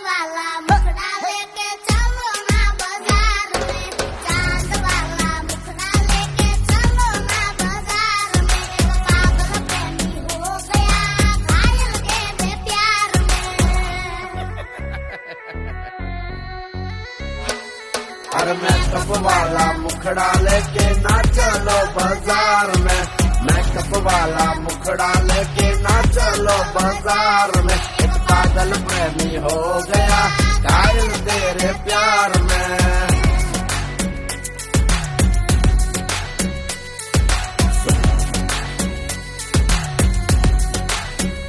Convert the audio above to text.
वाला मुखड़ा लेके चलो ना बाजार में, चांद वाला मुखड़ा लेके चलो ना बाजार में। एक पागल प्रेमी हो गया घायल के बे प्यार में। अरे मेकअप वाला मुखड़ा लेके ना चलो बाजार में, मेकअप वाला मुखड़ा लेके ना चलो बाजार में। एक पागल प्रेमी हो गया घायल